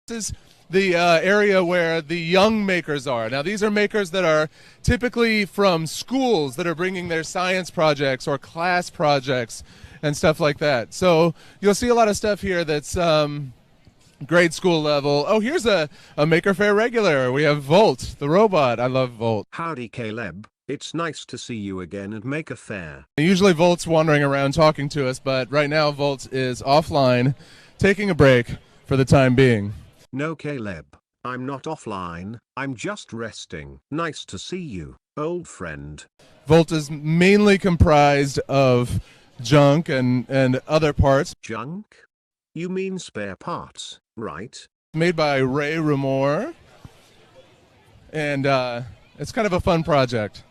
This is the area where the young makers are. Now, these are makers that are typically from schools that are bringing their science projects or class projects and stuff like that. So you'll see a lot of stuff here that's grade school level. Oh, here's a Maker Faire regular. We have Volt, the robot. I love Volt. Howdy, Caleb. It's nice to see you again at Maker Faire. Usually Volt's wandering around talking to us, but right now Volt is offline, taking a break for the time being. No, Caleb, I'm not offline, I'm just resting. Nice to see you, old friend. Volt is mainly comprised of junk and other parts. Junk? You mean spare parts, right? Made by Ray Rumor, and it's kind of a fun project.